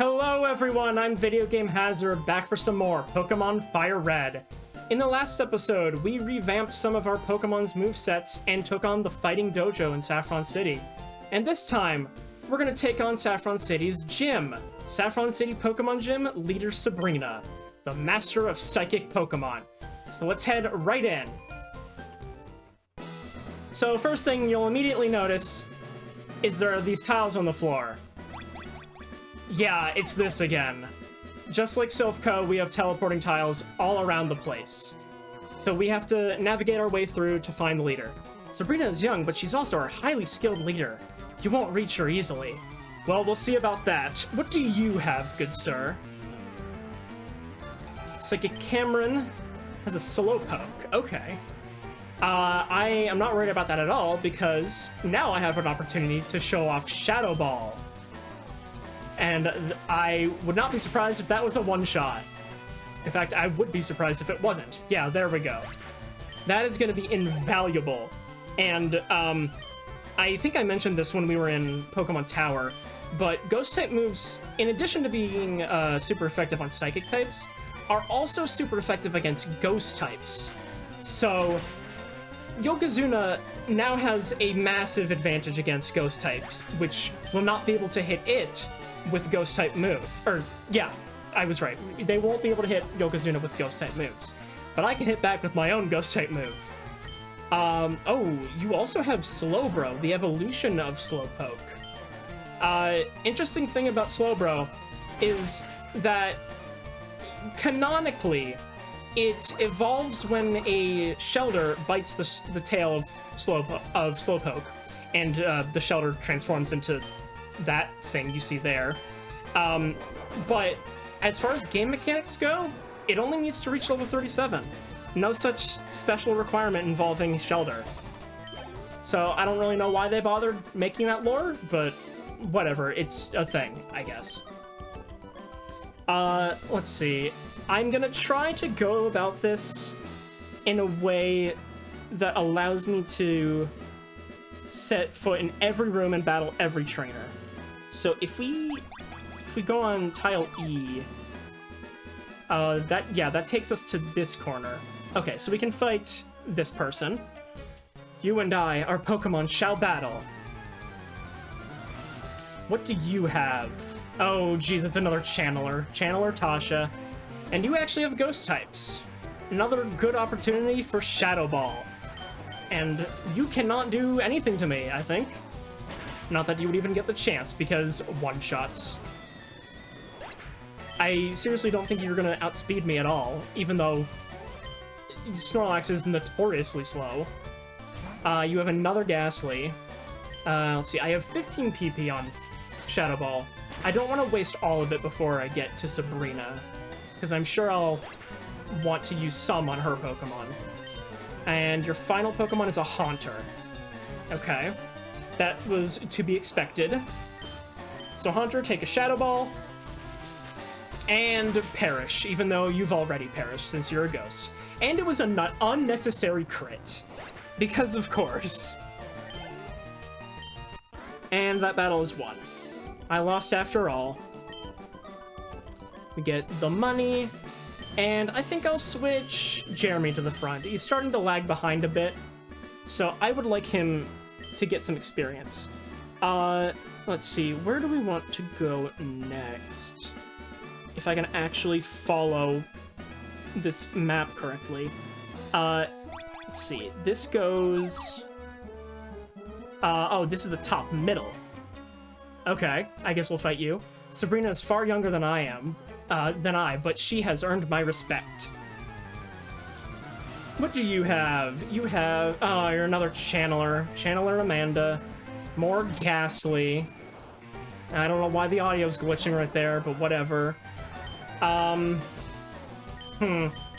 Hello everyone, I'm Video Game Hazard, back for some more Pokemon Fire Red. In the last episode, we revamped some of our Pokemon's movesets and took on the Fighting Dojo in Saffron City. And this time, we're gonna take on Saffron City's gym. Saffron City Pokemon Gym leader Sabrina, the master of psychic Pokemon. So let's head right in. So first thing you'll immediately notice is there are these tiles on the floor. Yeah, it's this again. Just like Silphco, we have teleporting tiles all around the place. So we have to navigate our way through to find the leader. Sabrina is young, but she's also a highly skilled leader. You won't reach her easily. Well, we'll see about that. What do you have, good sir? Psychic Cameron has a Slowpoke. Okay. I am not worried about that at all, because now I have an opportunity to show off Shadow Ball. And I would not be surprised if that was a one-shot. In fact, I would be surprised if it wasn't. Yeah, there we go. That is going to be invaluable. And I think I mentioned this when we were in Pokemon Tower, but Ghost-type moves, in addition to being super effective on Psychic types, are also super effective against Ghost types. So Yokozuna now has a massive advantage against Ghost types, which will not be able to hit it with Ghost type moves. Or, yeah, I was right. They won't be able to hit Yokozuna with Ghost type moves. But I can hit back with my own Ghost type move. Oh, you also have Slowbro, the evolution of Slowpoke. Interesting thing about Slowbro is that canonically, it evolves when a Shelter bites the tail of Slowpoke, and the Shelter transforms into that thing you see there. But as far as game mechanics go, it only needs to reach level 37. No such special requirement involving Shelter. So I don't really know why they bothered making that lore, but whatever, it's a thing, I guess. Let's see. I'm gonna try to go about this in a way that allows me to set foot in every room and battle every trainer. So if we go on tile E, that takes us to this corner. Okay, so we can fight this person. You and I, our Pokemon, shall battle. What do you have? Oh, geez, it's another Channeler. Channeler Tasha. And you actually have Ghost types. Another good opportunity for Shadow Ball. And you cannot do anything to me, I think. Not that you would even get the chance, because one-shots. I seriously don't think you're gonna outspeed me at all, even though Snorlax is notoriously slow. You have another Ghastly. Let's see, I have 15 PP on Shadow Ball. I don't want to waste all of it before I get to Sabrina, because I'm sure I'll want to use some on her Pokemon. And your final Pokemon is a Haunter. Okay. That was to be expected. So Haunter, take a Shadow Ball. And perish, even though you've already perished since you're a ghost. And it was an unnecessary crit. Because of course. And that battle is won. I lost after all. We get the money. And I think I'll switch Jeremy to the front. He's starting to lag behind a bit. So I would like him to get some experience. Let's see, where do we want to go next? If I can actually follow this map correctly. Let's see, this goes... oh, this is the top middle. Okay, I guess we'll fight you. Sabrina is far younger than I am, but she has earned my respect. What do you have? You have... oh, you're another Channeler. Channeler Amanda. More Ghastly. I don't know why the audio's glitching right there, but whatever.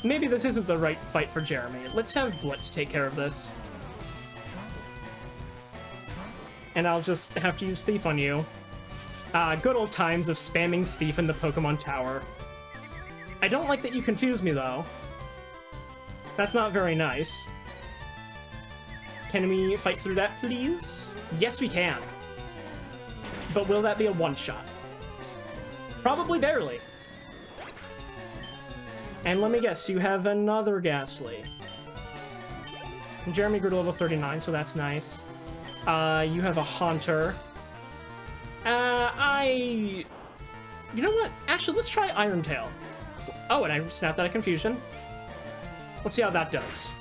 Maybe this isn't the right fight for Jeremy. Let's have Blitz take care of this. And I'll just have to use Thief on you. Good old times of spamming Thief in the Pokemon Tower. I don't like that you confuse me, though. That's not very nice. Can we fight through that, please? Yes, we can. But will that be a one-shot? Probably barely. And let me guess, you have another Ghastly. Jeremy grew to level 39, so that's nice. You have a Haunter. You know what? Actually, let's try Iron Tail. Oh, and I snapped out of Confusion. Let's see how that does.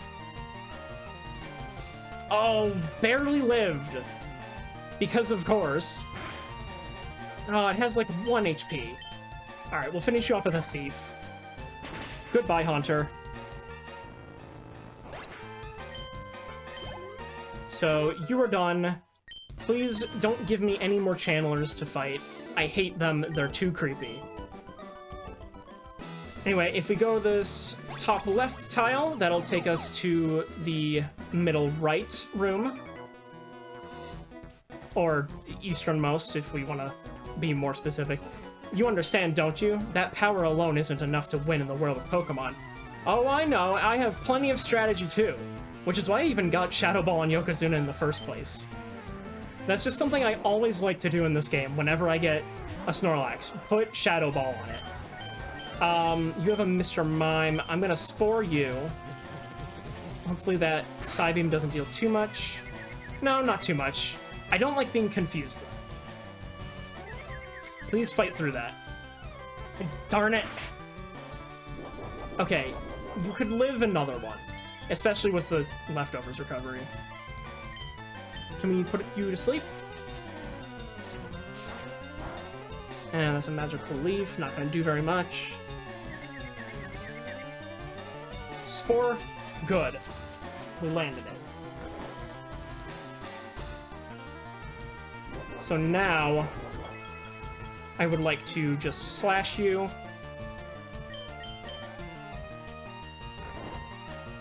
Oh, barely lived. Because of course. Oh, it has like 1 HP. Alright, we'll finish you off with a Thief. Goodbye, Haunter. So, you are done. Please don't give me any more channelers to fight. I hate them, they're too creepy. Anyway, if we go this top left tile, that'll take us to the middle right room. Or the easternmost, if we want to be more specific. You understand, don't you? That power alone isn't enough to win in the world of Pokémon. Oh, I know, I have plenty of strategy too. Which is why I even got Shadow Ball on Yokozuna in the first place. That's just something I always like to do in this game whenever I get a Snorlax. Put Shadow Ball on it. You have a Mr. Mime. I'm gonna Spore you. Hopefully that Psybeam doesn't deal too much. No, not too much. I don't like being confused, though. Please fight through that. Darn it. Okay, you could live another one. Especially with the Leftovers recovery. Can we put you to sleep? And that's a Magical Leaf. Not going to do very much. Spore. Good. We landed it. So now, I would like to just slash you.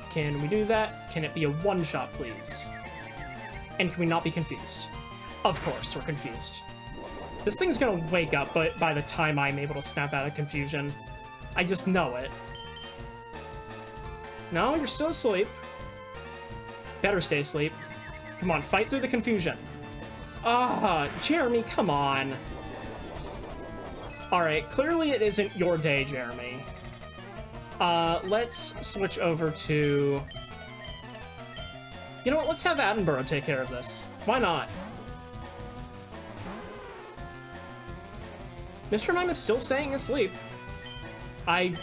Can we do that? Can it be a one-shot, please? And can we not be confused? Of course, we're confused. This thing's gonna wake up, but by the time I'm able to snap out of confusion, I just know it. No, you're still asleep. Better stay asleep. Come on, fight through the confusion. Ah, Jeremy, come on. Alright, clearly it isn't your day, Jeremy. Let's switch over to... You know what, let's have Attenborough take care of this. Why not? Mr. Mime is still staying asleep. I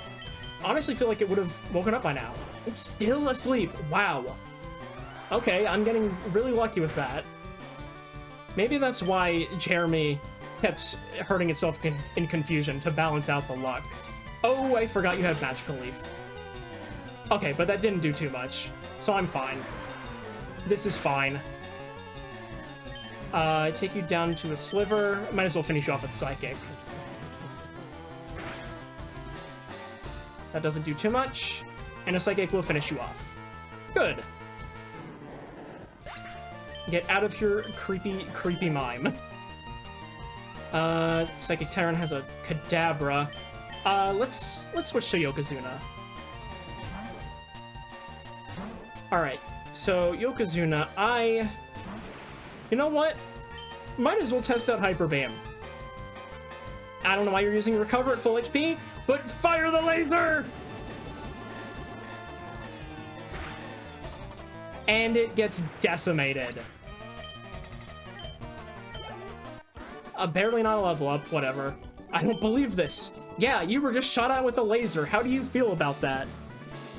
honestly feel like it would have woken up by now. It's still asleep. Wow. Okay, I'm getting really lucky with that. Maybe that's why Jeremy kept hurting itself in confusion to balance out the luck. Oh, I forgot you had Magical Leaf. Okay, but that didn't do too much, so I'm fine. This is fine. Take you down to a Sliver. Might as well finish you off with Psychic. That doesn't do too much, and a Psychic will finish you off. Good. Get out of here, creepy mime. Psychic Terran has a Kadabra. Let's switch to Yokozuna. Alright, so Yokozuna, you know what? Might as well test out Hyper Beam. I don't know why you're using Recover at full HP, but fire the laser! And it gets decimated. Barely not a level up, whatever. I don't believe this. Yeah, you were just shot at with a laser. How do you feel about that?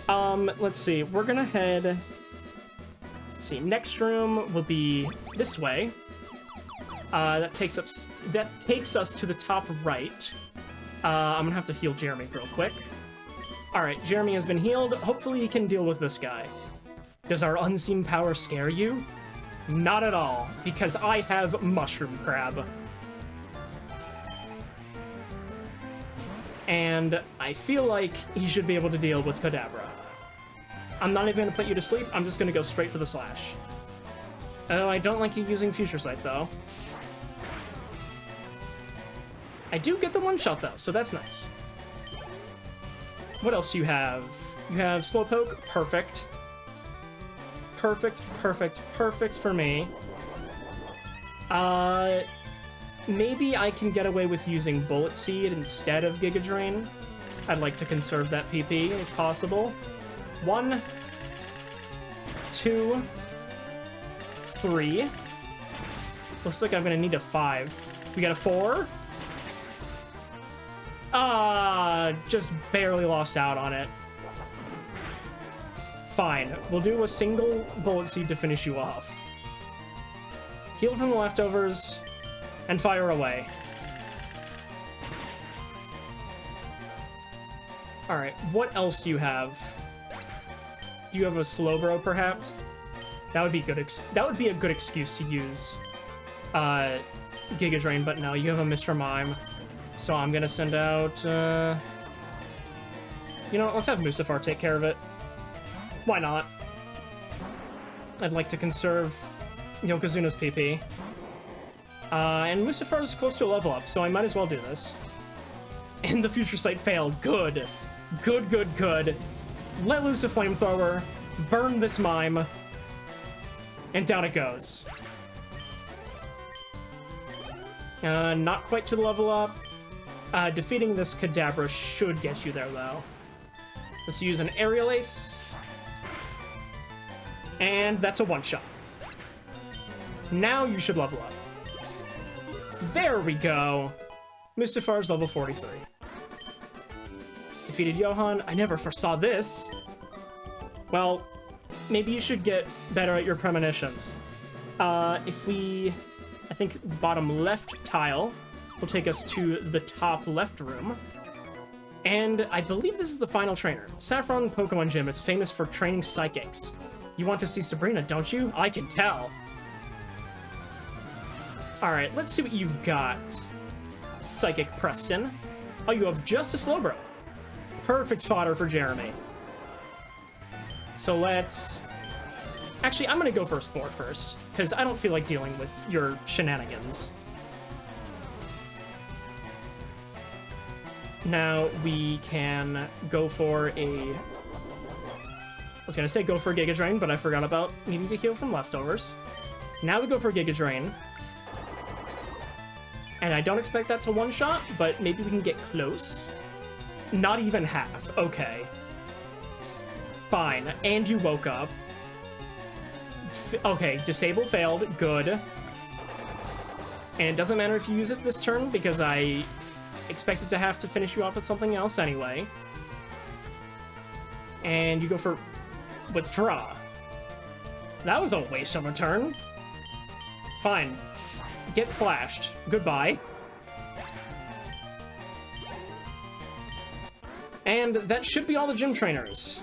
Let's see. We're gonna head... Let's see. Next room will be this way. That takes us to the top right. I'm gonna have to heal Jeremy real quick. Alright, Jeremy has been healed. Hopefully he can deal with this guy. Does our unseen power scare you? Not at all, because I have Mushroom Crab. And I feel like he should be able to deal with Kadabra. I'm not even going to put you to sleep, I'm just going to go straight for the slash. Oh, I don't like you using Future Sight, though. I do get the one-shot, though, so that's nice. What else do you have? You have Slowpoke, perfect. Perfect for me. maybe I can get away with using Bullet Seed instead of Giga Drain. I'd like to conserve that PP if possible. 1, 2, 3. Looks like I'm gonna need a 5. We got a 4. Just barely lost out on it. Fine, we'll do a single Bullet Seed to finish you off. Heal from the leftovers, and fire away. Alright, what else do you have? Do you have a Slowbro, perhaps? That would be good. That would be a good excuse to use Giga Drain, but no, you have a Mr. Mime. So I'm gonna send out, you know, let's have Mustafar take care of it. Why not? I'd like to conserve Yokozuna's PP. And Mustafar is close to a level up, so I might as well do this. And the Future Sight failed. Good. Good, good, good. Let loose the flamethrower, burn this mime, and down it goes. Not quite to the level up. Defeating this Kadabra should get you there, though. Let's use an Aerial Ace. And that's a one-shot. Now you should level up. There we go. Mustafar's level 43. Defeated Johan. I never foresaw this. Well, maybe you should get better at your premonitions. If we... I think the bottom left tile will take us to the top left room. And I believe this is the final trainer. Saffron Pokemon Gym is famous for training psychics. You want to see Sabrina, don't you? I can tell. Alright, let's see what you've got. Psychic Preston. Oh, you have just a Slowbro. Perfect fodder for Jeremy. So let's... Actually, I'm gonna go for a Spore first, because I don't feel like dealing with your shenanigans. Now we can go for a... I was gonna say go for a Giga Drain, but I forgot about needing to heal from leftovers. Now we go for Giga Drain. And I don't expect that to one-shot, but maybe we can get close. Not even half. Okay. Fine. And you woke up. Okay, Disable failed. Good. And it doesn't matter if you use it this turn, because I expected to have to finish you off with something else anyway. And you go for Withdraw. That was a waste of a turn. Fine. Get slashed. Goodbye. And that should be all the gym trainers.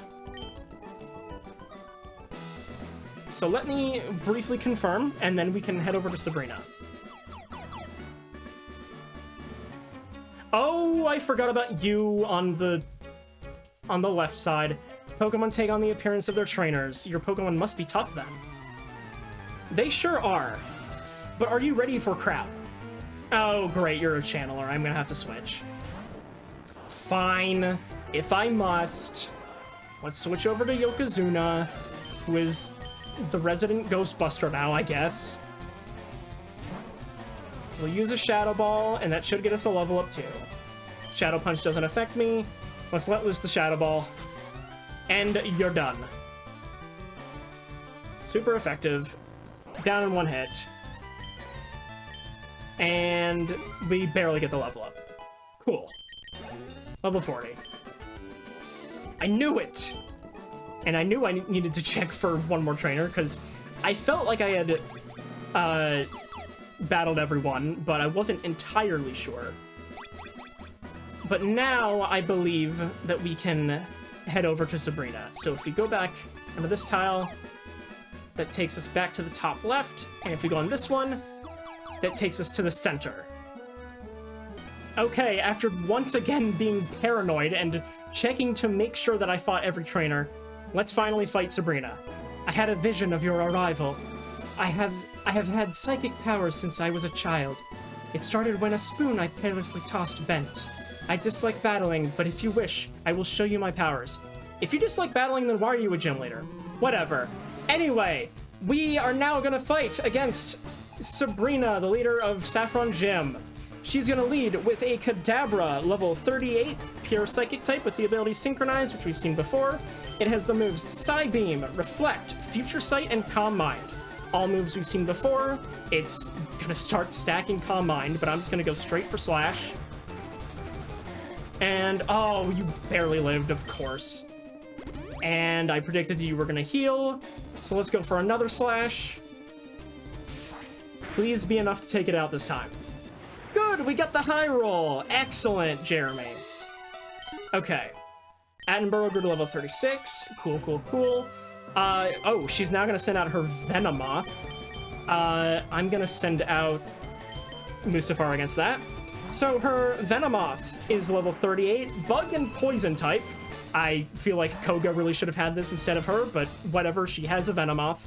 So let me briefly confirm, and then we can head over to Sabrina. Oh, I forgot about you on the left side. Pokemon take on the appearance of their trainers. Your Pokemon must be tough then. They sure are. But are you ready for crap? Oh, great, you're a channeler. I'm gonna have to switch. Fine, if I must. Let's switch over to Yokozuna, who is the resident Ghostbuster now, I guess. We'll use a Shadow Ball, and that should get us a level up too. Shadow Punch doesn't affect me. Let's let loose the Shadow Ball. And you're done. Super effective. Down in one hit. And we barely get the level up. Cool. Level 40. I knew it! And I knew I needed to check for one more trainer, because I felt like I had battled everyone, but I wasn't entirely sure. But now I believe that we can head over to Sabrina. So if we go back under this tile, that takes us back to the top left, and if we go on this one, that takes us to the center. Okay, after once again being paranoid and checking to make sure that I fought every trainer, let's finally fight Sabrina. I had a vision of your arrival. I have had psychic powers since I was a child. It started when a spoon I carelessly tossed bent. I dislike battling, but if you wish, I will show you my powers. If you dislike battling, then why are you a gym leader? Whatever. Anyway, we are now gonna fight against Sabrina, the leader of Saffron Gym. She's gonna lead with a Kadabra, level 38, pure psychic type with the ability Synchronize, which we've seen before. It has the moves Psybeam, Reflect, Future Sight, and Calm Mind. All moves we've seen before. It's gonna start stacking Calm Mind, but I'm just gonna go straight for Slash. And, oh, you barely lived, of course. And I predicted you were gonna heal, so let's go for another Slash. Please be enough to take it out this time. Good, we got the high roll. Excellent, Jeremy. Okay. Attenborough grew to level 36. Cool, cool, cool. Oh, she's now gonna send out her Venomoth. I'm gonna send out Mustafar against that. So her Venomoth is level 38, bug and poison type. I feel like Koga really should have had this instead of her, but whatever, she has a Venomoth.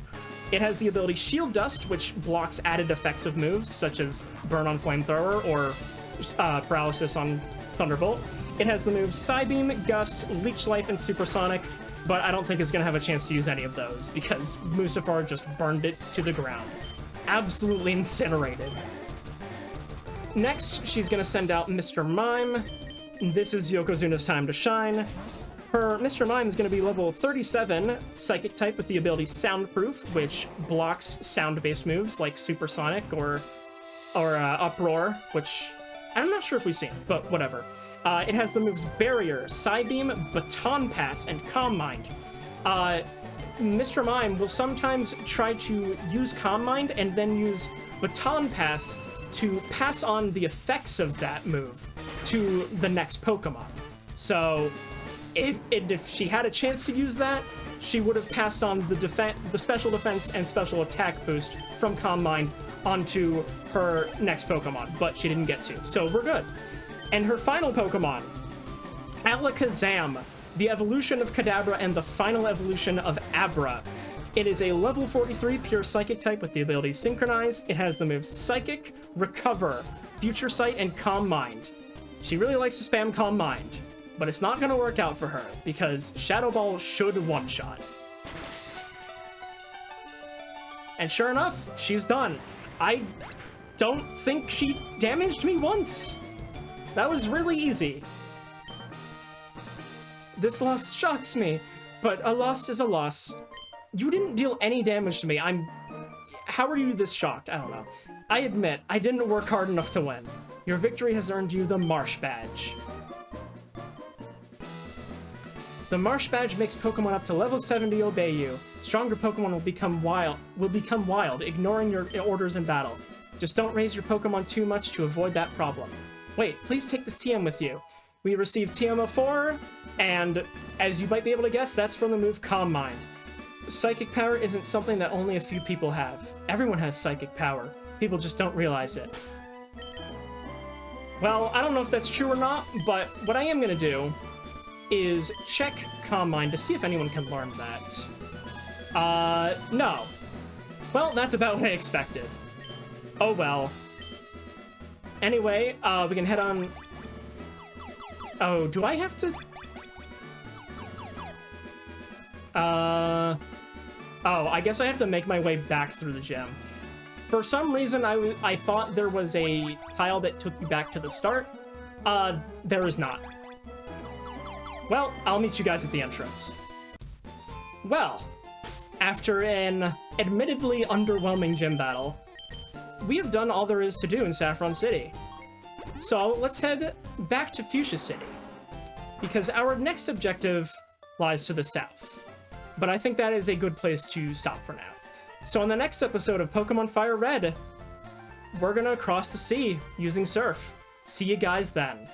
It has the ability Shield Dust, which blocks added effects of moves, such as Burn on Flamethrower or Paralysis on Thunderbolt. It has the moves Psybeam, Gust, Leech Life, and Supersonic, but I don't think it's going to have a chance to use any of those, because Mustafar just burned it to the ground. Absolutely incinerated. Next, she's going to send out Mr. Mime. This is Yokozuna's time to shine. Her Mr. Mime is going to be level 37, Psychic type with the ability Soundproof, which blocks sound-based moves like Supersonic or Uproar, which I'm not sure if we've seen, but whatever. It has the moves Barrier, Psybeam, Baton Pass, and Calm Mind. Mr. Mime will sometimes try to use Calm Mind and then use Baton Pass to pass on the effects of that move to the next Pokemon. So if she had a chance to use that, she would have passed on the special defense and special attack boost from Calm Mind onto her next Pokemon, but she didn't get to, so we're good. And her final Pokemon, Alakazam, the evolution of Kadabra and the final evolution of Abra. It is a level 43 pure Psychic type with the ability Synchronize. It has the moves Psychic, Recover, Future Sight, and Calm Mind. She really likes to spam Calm Mind, but it's not going to work out for her, because Shadow Ball should one-shot. And sure enough, she's done. I don't think she damaged me once. That was really easy. This loss shocks me, but a loss is a loss. You didn't deal any damage to me. How are you this shocked? I don't know. I admit, I didn't work hard enough to win. Your victory has earned you the Marsh Badge. The Marsh Badge makes Pokemon up to level 70 obey you. Stronger Pokemon will become wild, ignoring your orders in battle. Just don't raise your Pokemon too much to avoid that problem. Wait, please take this TM with you. We received TM04, and as you might be able to guess, that's from the move Calm Mind. Psychic power isn't something that only a few people have. Everyone has psychic power. People just don't realize it. Well, I don't know if that's true or not, but what I am gonna do is check Calm Mind to see if anyone can learn that. No. Well, that's about what I expected. Oh well. Anyway, we can head on... Oh, do I have to... Oh, I guess I have to make my way back through the gym. For some reason, I thought there was a tile that took you back to the start. There is not. Well, I'll meet you guys at the entrance. Well, after an admittedly underwhelming gym battle, we have done all there is to do in Saffron City. So let's head back to Fuchsia City, because our next objective lies to the south. But I think that is a good place to stop for now. So in the next episode of Pokemon Fire Red, we're gonna cross the sea using Surf. See you guys then.